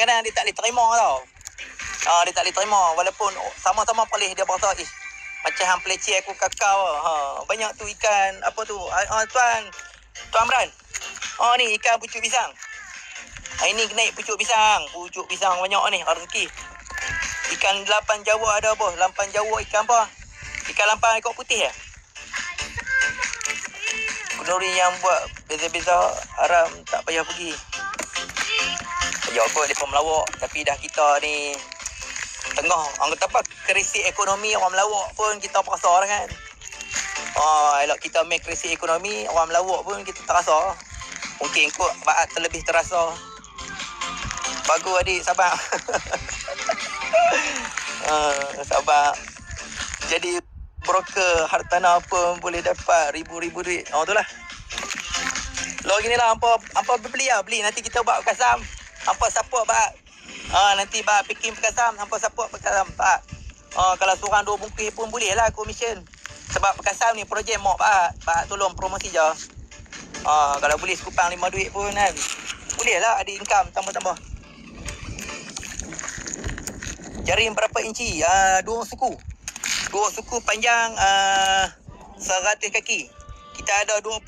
kadang-kadang dia tak boleh terima tau. Dia tak boleh terima. Walaupun sama-sama pelih dia berasa, macam hang peleceh aku kakao. Banyak tu ikan, apa tu? Tuan Amran. Ni ikan pucuk pisang. Ini naik pucuk pisang. Pucuk pisang banyak ni, rezeki. Ikan lapan Jawa ada apa? Lapan Jawa ikan apa? Ikan lampang ekor putih ya? Kenduri yang buat beza-beza haram tak payah pergi. Ya kot dia pun melawak. Tapi dah kita ni tengah, orang kata apa, krisis ekonomi orang melawak pun kita perasa lah kan. Elok kita make krisis ekonomi, orang melawak pun kita terasa. Mungkin kot Baat terlebih terasa. Bagus adik, sabar. Sabar. Jadi broker hartanah pun boleh dapat ribu-ribu duit. Tu lah. Lo gini lah, hampa beli nanti kita buat kasam. Hampa support Baat. Nanti Baat picking perkasam, hampa support perkasam Baat. Kalau seorang 2 bungkus pun boleh lah komisen. Sebab perkasam ni projek mak Baat tolong promosi je. Kalau boleh sekupang 5 duit pun kan, boleh lah ada income tambah-tambah. Jaring berapa inci? 2 suku. 2 suku panjang 100 kaki. Kita ada 20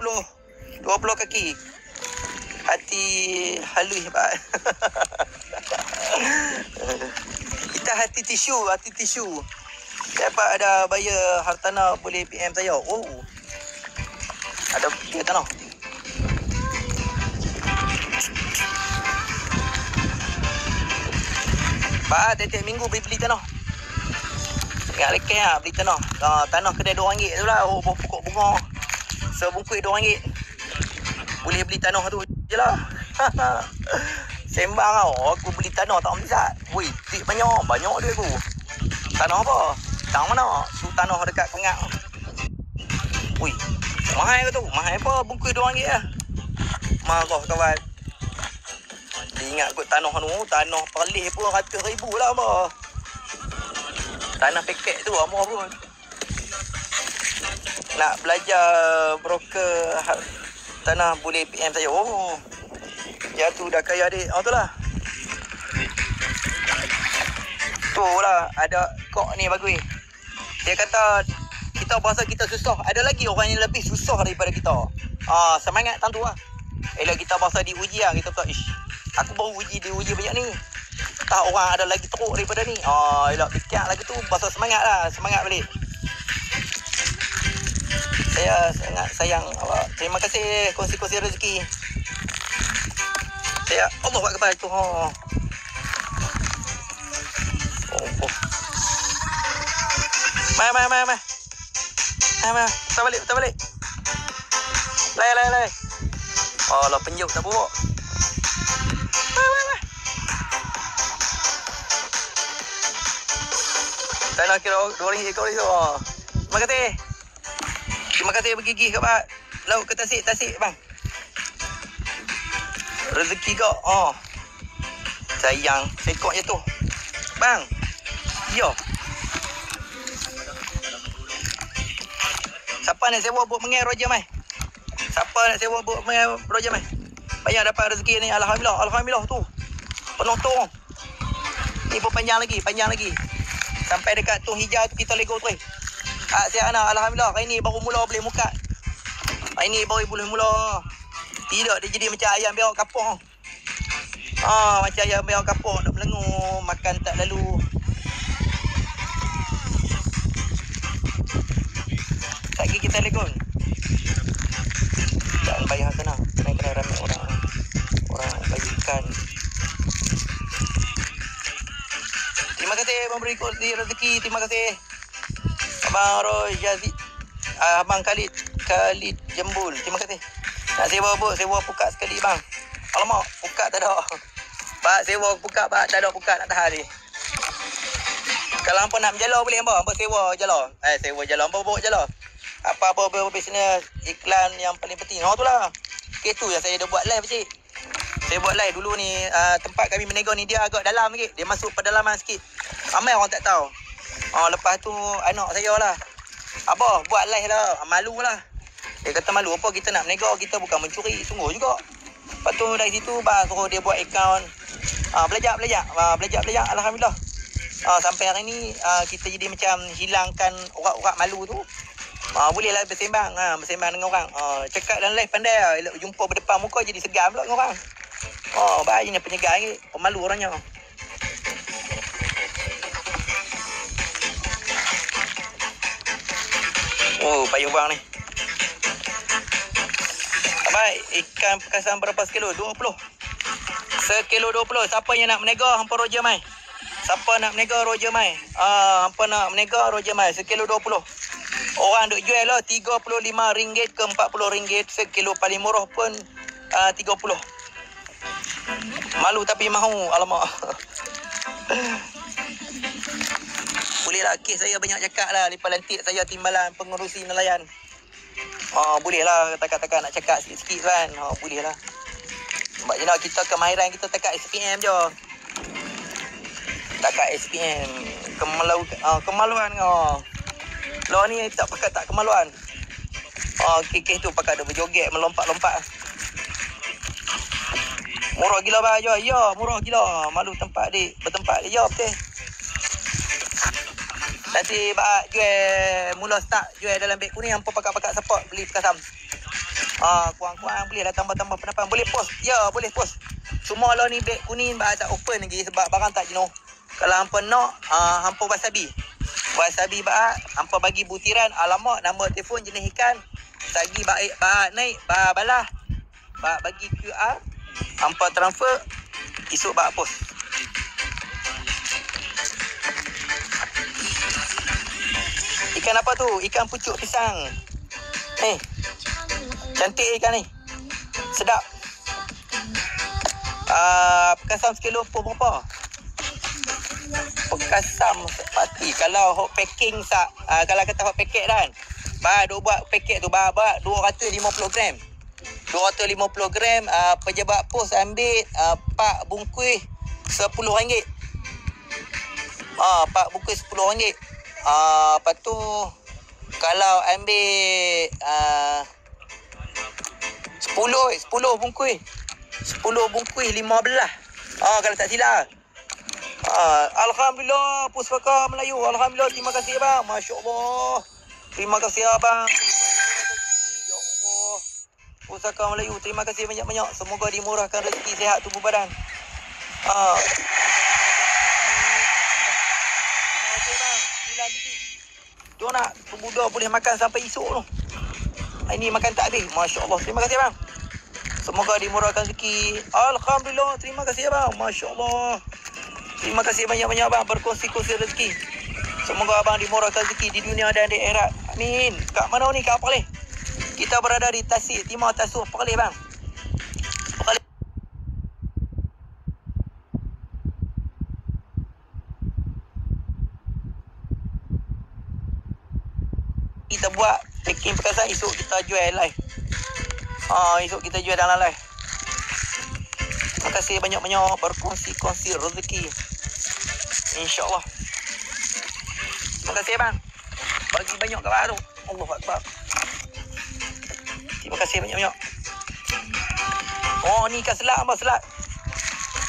kaki. Hati halus Pak. Kita hati tisu. Dapat ada bayar hartanah boleh PM saya. Ada dia tanah. Pak, tiap minggu beli tanah. Ingat lekeh lah beli tanah. Tanah kedai RM2 tu lah. Pokok bunga. Sebungkus RM2. Boleh beli tanah tu je lah. Sembang tau. Aku beli tanah tak beli sat. Wih, tik banyak duit aku. Tanah apa? Tang mana? Tu tanah dekat Pengak. Wih, mahal ke tu? Mahal apa? Bungkus RM2 lah. Marah kawan. Dia ingat kot tanah tu. Tanah perlih pun ratus ribu lah apa. Tanah paket tu amor pun. Nak belajar broker tanah boleh PM saya. Ya tu dah kaya adik. Tu lah. Tu lah. Ada kok ni bagus. Dia kata kita berasa kita susah. Ada lagi orang yang lebih susah daripada kita. Semangat tang tu lah. Elok kita berasa diuji lah. Kita kata, aku baru diuji banyak ni. Tak orang ada lagi teruk daripada ni. Elok fikir lagi tu. Berasa semangat lah. Semangat balik. Saya sangat sayang awak. Terima kasih kongsi-kongsi rezeki. Saya Allah Akbar tu. Mai. Tak balik. Lai. Lah penjuk tak bawa. Mai. Tak nak kira RM2 kau ni tu. Terima kasih bergigih kat Pak. Laut ke tasik bang. Rezeki kau. Sayang, sekok je tu. Bang. Yo. Siapa nak sewa buat mengai Roger mai? Banyak dapat rezeki ni. Alhamdulillah tu. Penonton. Ni pun panjang lagi. Sampai dekat tu hijau tu kita lego tu. Siap anak, alhamdulillah. Hari ni baru mula boleh muka. Hari ni baru boleh mula. Tidak dia jadi macam ayam biawak kapung. Macam ayam biawak kapung nak melengur, makan tak lalu. Lagi kita legon. Jangan bayar sana. Kena ramai orang bagi ikan. Terima kasih memberi rezeki. Terima kasih Abang Roy Yazid, Abang Khalid Jembul. Terima kasih. Nak sewa pukat sekali bang. Alamak, pukat tak ada. Pak sewa pukat, Pak tak ada pukat nak tahan ni. Kalau hampa nak menjala boleh hampa sewa jala. Sewa jala, hampa bawa jala. Apa-apa bisnes iklan yang paling penting. Tu lah. Itu yang saya dah buat live cik. Saya buat live dulu ni, tempat kami berniaga ni dia agak dalam sikit. Dia masuk pedalaman sikit. Ramai orang tak tahu. Lepas tu anak saya lah, abah buat live lah. Malu lah. Dia kata malu apa, kita nak berniaga, kita bukan mencuri. Sungguh juga. Lepas tu dari situ bah suruh dia buat akaun Belajar. Alhamdulillah. Sampai hari ni kita jadi macam hilangkan urat-urat malu tu. Bolehlah bersembang dengan orang. Cakap dalam live pandai lah. Jumpa berdepan muka jadi segan pula dengan orang. Bahayanya penyegar ni, pemalu orangnya. Payung bang ni. Baik, ikan pekasan berapa sekilo? 20. Sekilo 20. Siapa yang nak menega, hampa Roger mai. Siapa nak menega, Roger mai. Hampa nak menega, Roger mai. Sekilo 20. Orang duk jual lah RM35 ke RM40. Sekilo paling murah pun 30. Malu tapi mahu. Alamak. Bolehlah kes saya banyak cakap lah. Lepas lantik saya timbalan pengurusi nelayan. Bolehlah takat-takat nak cakap sikit-sikit kan. Bolehlah. Sebab je lah kita kemahiran kita takat SPM je. Takat SPM. Kemaluan. Lo ni tak pakai tak kemaluan. Kes tu pakai ada berjoget, melompat-lompat. Murah gila baju. Ya, murah gila. Malu tempat dik. Bertempat dik. Ya, betul. Nanti jual mula start jual dalam beg kuning, hampa pakat-pakat support beli pekasam. Kurang-kurang boleh lah tambah-tambah pendapat. Boleh post. Ya, boleh post. Semua lah ni beg kuning tak open lagi sebab barang tak jenuh. Kalau hampa nak, hampa wasabi. Wasabi hampa bagi butiran, alamat, nombor telefon, jenis ikan. Sagi naik, balah. Bagi QR, hampa transfer, esok post. Ikan apa tu? Ikan pucuk pisang. Cantik ikan ni. Sedap. Pekasam sekilo berapa? Pekasam sepati. Kalau hot packing kalau kata hot packet kan. Duk buat paket tu 250 gram. 250 gram, pejabat pos ambil 4 bungkus RM10. 4 bungkus RM10. Lepas tu kalau ambil 10 bungkus 15. Kalau tak silap. Alhamdulillah, Pusaka Melayu. Alhamdulillah, terima kasih abang. Masya Allah. Terima kasih abang. Ya Allah. Pusaka Melayu, terima kasih banyak-banyak. Semoga dimurahkan rezeki, sihat tubuh badan. Dia nak budak boleh makan sampai esok tu. Ini makan tak habis. Masya Allah. Terima kasih abang. Semoga dimurahkan rezeki. Alhamdulillah. Terima kasih abang. Masya Allah. Terima kasih banyak-banyak abang berkongsi-kongsi rezeki. Semoga abang dimurahkan rezeki di dunia dan di akhirat. Amin. Kat mana ni? Kat Perlis. Kita berada di Tasik Timur Tasuh Perlis bang. Perlis. Kita buat packing pekasan, esok kita jual live. Esok kita jual dalam live. Terima kasih banyak-banyak berkongsi-kongsi rezeki. InsyaAllah. Terima kasih bang. Bagi banyak kat baru. Allahu Akbar. Terima kasih banyak-banyak. Ni ikan selak abang, selak.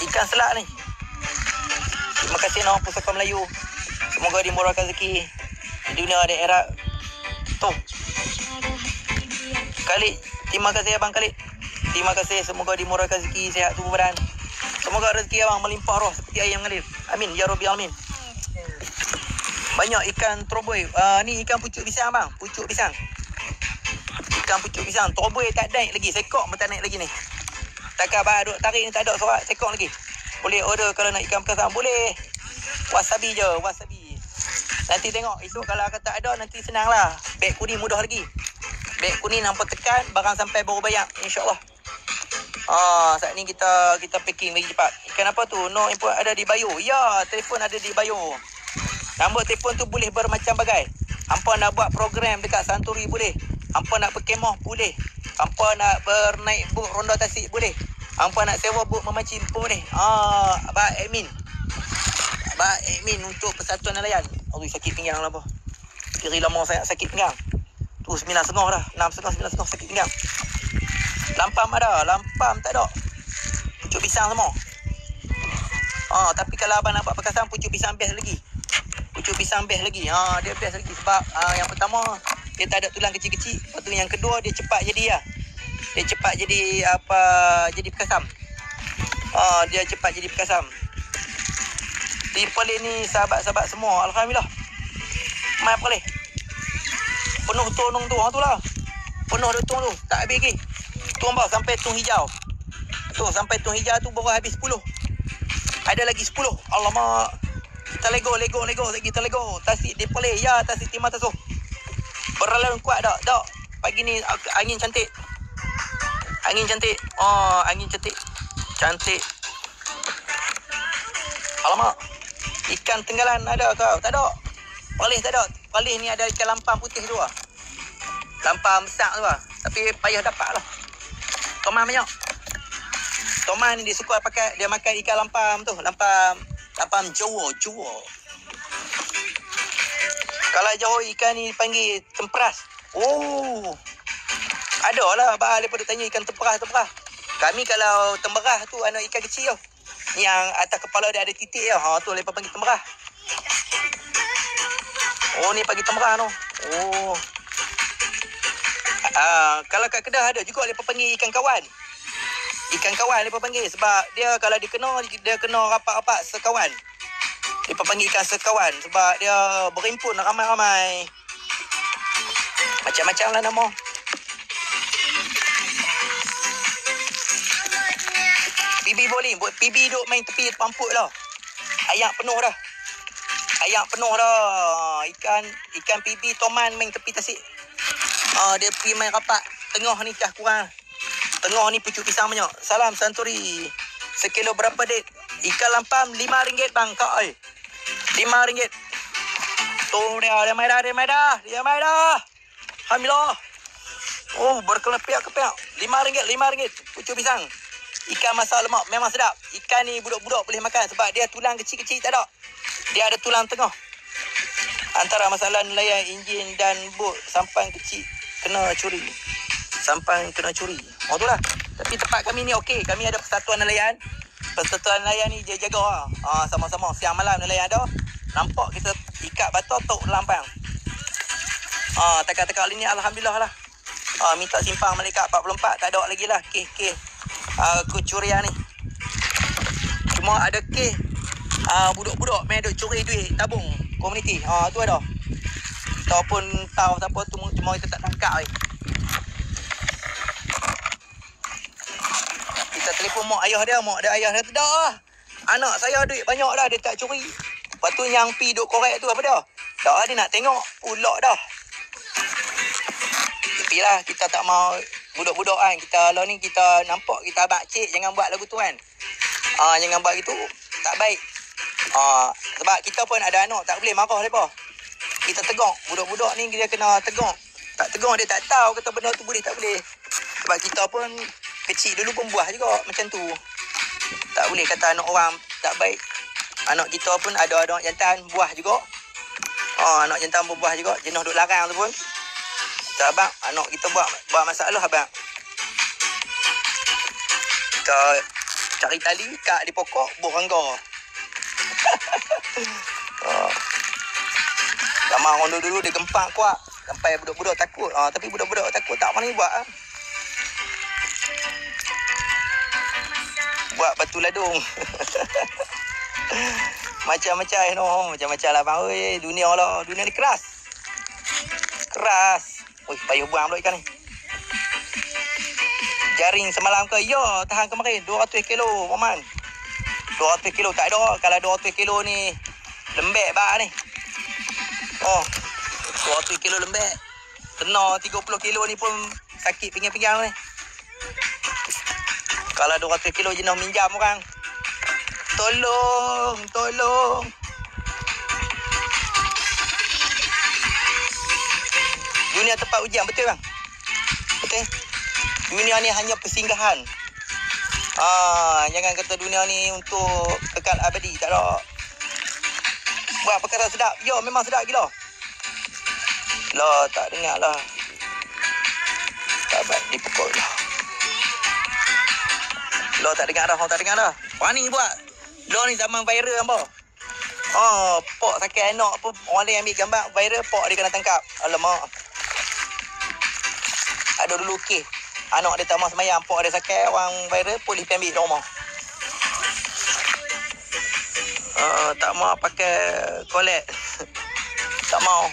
Ikan selak ni. Terima kasih nama Pusaka Melayu. Semoga dimurahkan rezeki di dunia dan akhirat. Tu. Khalid, terima kasih abang Khalid. Terima kasih, semoga dimurahkan rezeki, sihat tubuh badan. Semoga rezeki abang melimpah roh seperti air yang mengalir. Amin ya Rabbil alamin. Banyak ikan teroboi. Ni ikan pucuk pisang bang, pucuk pisang. Ikan pucuk pisang, teroboi tak naik lagi, sekok pun tak naik lagi ni. Takkan abang duk tarik ni tak ada sorak sekok lagi. Boleh order kalau nak ikan pekasam, boleh. Wasabi je, wasabi. Nanti tengok, esok kalau kata ada, nanti senang lah. Beg kuning mudah lagi. Beg kuning nampak tekan, barang sampai baru bayar, insyaAllah. Saat ni kita packing lagi cepat. Ikan apa tu? No import ada di bio. Ya, telefon ada di bio. Nombor telefon tu boleh bermacam bagai. Hampa nak buat program dekat Santuri boleh. Hampa nak berkemah boleh. Hampa nak bernaik bot ronda tasik boleh. Hampa nak sewa bot memancing pun boleh. Abang admin. Abang admin untuk Persatuan Nelayan. Aduh, sakit pinggang lah apa. Kira lama saya sakit pinggang. Tu 9.5 dah. 6.5, 9.5 sakit pinggang. Lampam ada. Lampam tak ada. Pucuk pisang semua. Tapi kalau abang nampak perkasan pucuk pisang best lagi. Pucuk pisang best lagi. Dia best lagi sebab yang pertama dia tak ada tulang kecil-kecil. Lepas tu yang kedua dia cepat jadi lah. Dia cepat jadi jadi perkasam. Dia cepat jadi perkasam. Triple ni sahabat-sahabat semua, alhamdulillah. Mai boleh. Penuh tonong tu, tu lah. Penuh dah tung tu, tak habis lagi. Tung bawah sampai tung hijau. Tu sampai tung hijau tu baru habis 10. Ada lagi 10. Alamak. Kita lego lagi kita lego. Tasik dia boleh ya, tasik timah tasuh. Berlalu kuat dak. Pagi ni angin cantik. Angin cantik. Angin cantik. Cantik. Alamak. Ikan tenggalan ada kau? Tak ada. Palih tak ada. Palih ni ada ikan lampam putih tu lah. Lampam besar tu lah. Tapi payah dapat lah. Toman banyak. Toman ni dia suka pakai, dia makan ikan lampam tu. Lampam Jawa. Kalau Jawa ikan ni panggil temperas. Ada lah. Abang daripada tanya ikan temperas. Kami kalau temperas tu anak ikan kecil tu. Yang atas kepala dia ada titik tu. Tu lepas panggil temperas. Ni panggil temperas tu. Kalau kat Kedah ada juga mereka panggil ikan kawan. Ikan kawan mereka panggil sebab dia kalau dia kena rapat-rapat sekawan. Mereka panggil ikan sekawan sebab dia berimpun ramai-ramai. Macam-macam lah nama. PB bowling. PB duk main tepi pamput lah. Ayak penuh dah. Ikan PB toman main tepi tasik. Dia pergi main rapat. Tengah ni kah kurang. Tengah ni pucuk pisang banyak. Salam Santuri. Sekilo berapa dek? Ikan lampam RM5 bang kak. RM5. Tu dia mai dah. Alhamdulillah. Berkelepiak-kepiak. RM5 pucuk pisang. Ikan masak lemak memang sedap. Ikan ni budak-budak boleh makan sebab dia tulang kecil-kecil tak ada. Dia ada tulang tengah. Antara masalah nelayan enjin dan bot sampan kecil kena curi. Tu lah. Tapi tempat kami ni okey. Kami ada persatuan nelayan. Persatuan nelayan ni dia jaga lah. Sama-sama. Siang malam nelayan ada. Nampak kita ikat batar tok lampang. Tekak-tekak ni alhamdulillah lah. Minta simpang Malaikat 44. Tak ada lagi lah kes kecurian ni. Cuma ada kes budak-budak main duk curi duit tabung komuniti. Tu ada. Ataupun tahu siapa tu cuma kita tak tangkap. Kita telefon mak ayah dia tak dah. Anak saya duit banyak dah, dia tak curi. Lepas tu yang pi duk korek tu apa dah? Dah dia nak tengok pulak dah. Tapi lah kita tak mau budak-budak kan. Kita lah ni kita nampak kita abang cik jangan buat lagu tu kan. Jangan buat gitu. Tak baik. Sebab kita pun ada anak, tak boleh marah mereka. Kita tegur. Budak-budak ni dia kena tegur. Tak tegur dia tak tahu kata benda tu boleh tak boleh. Sebab kita pun kecil dulu pun buah juga macam tu. Tak boleh kata anak orang tak baik. Anak kita pun ada anak jantan buah juga. Anak jantan berbuah juga. Jenuh duk larang tu pun. Kata abang, anak kita buat masalah abang. Kita cari tali, ikat di pokok, buah rangga. Ramai orang dulu dia gempak kuat. Sampai budak-budak takut. Tapi budak-budak takut tak mana buat. Buat batu ladung. Macam-macam Macam-macam lah bang. Dunia ni keras. Payah buang pula ikan ni. Jaring semalam ke? Ya, tahan kemarin 200 kilo Maman. 200 kilo tak ada. Kalau 200 kilo ni lembek bak ni. 200 kilo lembek. Kena 30 kilo ni pun sakit pinggang-pinggang ni. Kalau 200 kilo jenuh minjam orang. Tolong. Dunia tempat ujian, betul bang? Betul? Dunia ni hanya persinggahan. Jangan kata dunia ni untuk kekal abadi. Tak ada. Buat perkara sedap. Ya, memang sedap gila. Lah, tak dengar lah. Tak baik dipukul lah. Lah, tak dengar dah. Wani buat. Lo ni zaman viral hampa. Pok sakit anak pun orang lain ambil gambar viral, pok dia kena tangkap. Alamak. Ada dulu kes. Anak dia tak mau semayang, pok dia sakit, orang viral, polis pergi ambil kat rumah. Tak mau pakai kolek. Tak mau.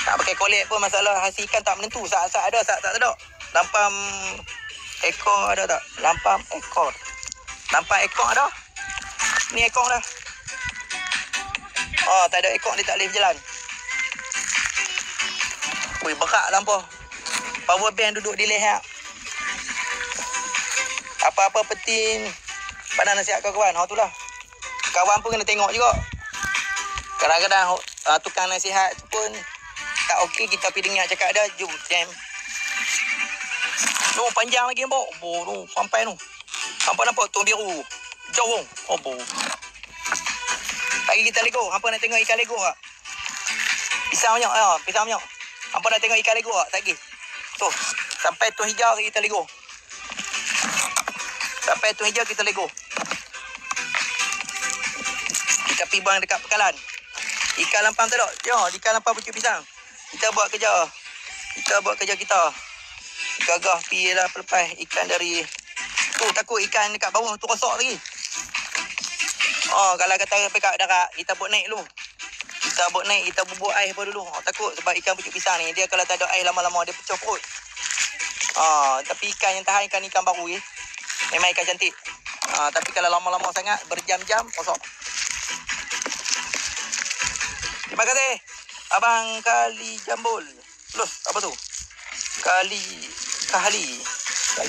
Nak pakai kolek pun masalah hasil ikan tak menentu. Saat-saat ada, saat tak ada. Lampam ekor ada tak? Lampam ekor ada. Ni ekor dah. Tak ada ekor dia tak boleh berjalan. Ui, berak lampau. Power bank duduk di leher. Apa-apa penting pandang nasihat kawan-kawan. Tu lah. Kawan pun kena tengok juga. Kadang-kadang tukang nasihat tu pun tak okey, kita pergi dengar cakap dia, jom jam. No, panjang lagi nampak. No, sampai no. Nampak tuang biru. Jauh. Lagi kita lego. Hampa nak tengok ikan lego tak? Pisang banyak. Pisang banyak. Hampa nak tengok ikan lego tak? Tak lagi. Tu. Sampai tuang hijau kita lego. Sampai tuang hijau kita lego. Kita pergi buang dekat pekalan. Ikan lampam tak ada. Ikan lampam pucuk pisang. Kita buat kerja kita. Gagah pergi lah pelepas ikan dari tu. Takut ikan dekat bawah tu rosak lagi. Kalau kata pekat darat, kita buat naik dulu. Kita bubuh air apa dulu. Takut sebab ikan pucuk pisang ni, dia kalau tak ada air lama-lama dia pecah perut. Tapi ikan yang tahan ikan baru ni, memang ikan cantik. Tapi kalau lama-lama sangat, berjam-jam rosak. Terima kasih Abang Kali Jambul. Apa tu? Kali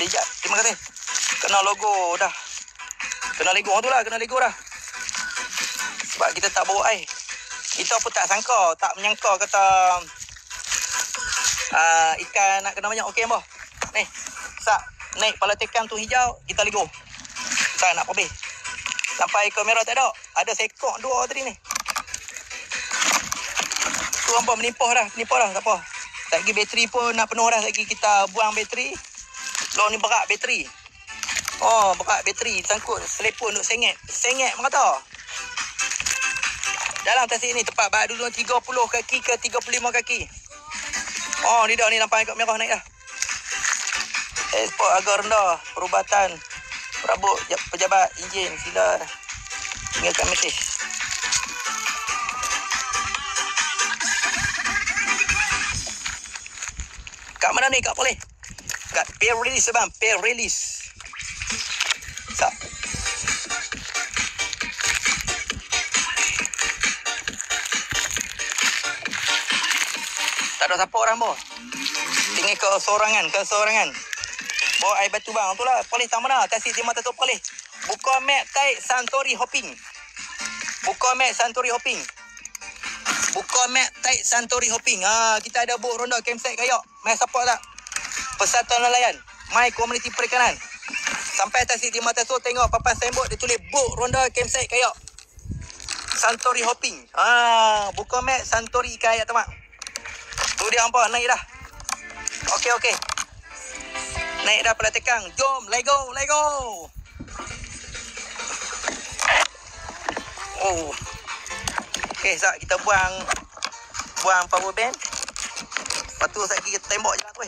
Jat. Terima kasih. Kena logo dah. Kena lego dah. Sebab kita tak bawa air. Kita pun tak sangka, tak menyangka kata ikan nak kena banyak. Okey mbah. Ni. Naik pala tekam tu hijau, kita lego. Nak habis. Sampai ekor merah tak ada. Ada seekor dua tadi ni. Tu hampa menimpah dah, tak apa. Tak lagi bateri pun nak penuh dah. Lagi kita buang bateri. Lo ni berat bateri. Berat bateri. Sangkut selepon duk sengit mengata. Dalam tasik ni tempat bak dulu 30 kaki ke 35 kaki. Ni dah ni nampak ikut merah naik dah. Ekspor agak rendah. Perubatan perabot pejabat enjin sila tinggalkan mesej. Kat mana ni? Kat boleh? Kat pay release bang. Pay release. Tak ada siapa orang boh. Tinggal kesorangan. Bawa air batu bang. Itulah polis tak mana. Tasik di mata tu polis. Buka map taik Santori Hopping. Kita ada boat ronda campsite kayak. Mai support tak? Persatuan Nelayan. My Komuniti Perikanan. Sampai tasik di mata tu tengok papan signboard dia tulis boat ronda campsite kayak. Santori Hopping. Buka map Santori Kayak temak. Tu dia hampa naik dah. Okey. Naik dah pula tekang. Jom, let go. Okey, kita buang power bank. Lepas tu kita tembak je lah tu.